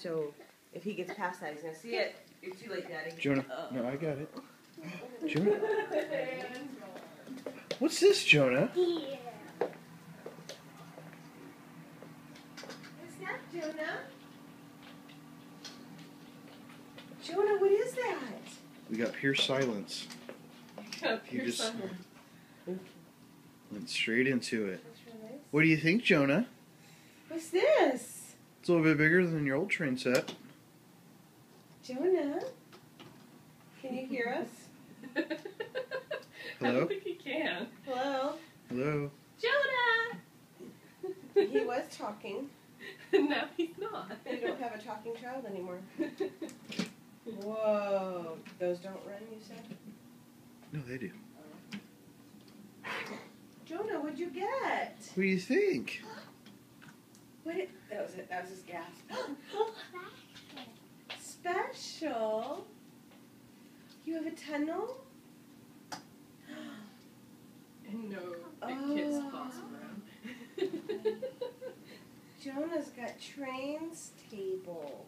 so if he gets past that, he's going to see it. You're too late, Daddy. Jonah, no, I got it. Jonah? What's this, Jonah? Yeah. What's that, Jonah? Jonah, what is that? We got pure silence. Pure just silence. Went straight into it. Nice. What do you think, Jonah? What's this? It's a little bit bigger than your old train set. Jonah? Can you hear us? Hello? I don't think he can. Hello? Hello? Jonah! He was talking. Now he's not. You don't have a talking child anymore. Whoa. Those don't run, you said? No, they do. Jonah, what'd you get? What do you think? What? That was it. That was his gasp. Special? You have a tunnel? No big kids boss around. Jonah's got trains table.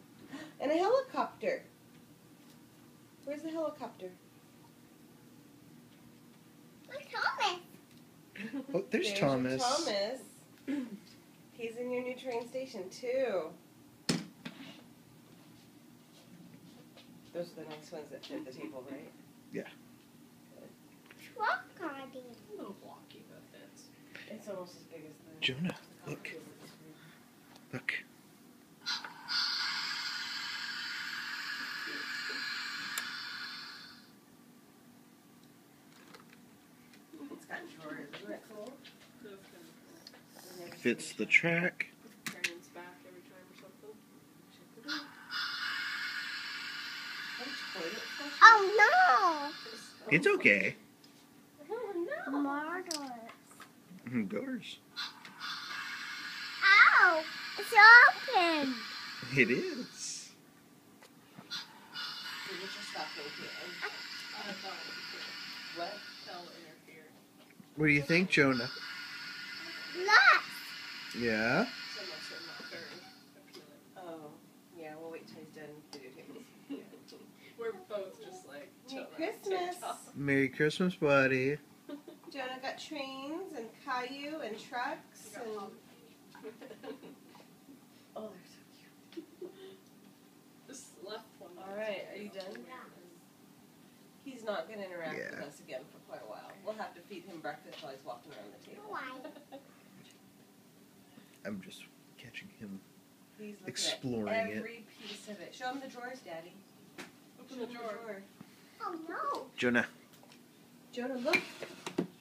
And a helicopter. Where's the helicopter? Oh, there's Thomas. Thomas. He's in your new train station, too. Those are the nice ones that fit the table, right? Yeah. A little blocky, but fits. It's almost as big as the... Jonah, look. Look. It's got drawers. Isn't that cool? Fits the track. Trains back every time or something. Oh It's okay. Oh no! no! Marvelous. Goers. Ow! It's open. It is. I thought it would What? Tell interfere. What do you think, Jonah? Look. Yeah? Some of us are not very appealing. Oh, yeah, we'll wait till he's done videotaping. We're both just like Merry chilling at the same Christmas. time. Merry Christmas, buddy. Jonah got trains and Caillou and trucks We got and... Holly. Oh, they're so cute. Just left one. Alright, are you done? He's not going to interact Yeah. with us again for quite a while. We'll have to feed him breakfast while he's walking around the table. Why? I'm just catching him. He's looking Exploring at it. every piece of it. Show him the drawers, Daddy. Open the drawer. Oh no. Jonah. Jonah, look.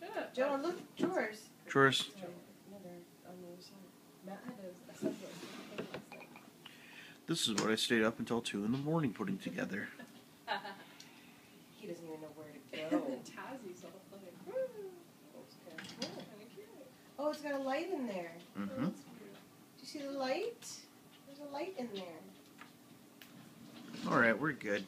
Shut up. Jonah, look. Drawers. Drawers. Another on the other side. Matt had a subway. This is what I stayed up until 2 in the morning putting together. He doesn't even know where to go. Tazzie's all like, woo. Kinda cute. Oh, it's got a light in there. Mm-hmm. Do you see the light? There's a light in there. All right, we're good.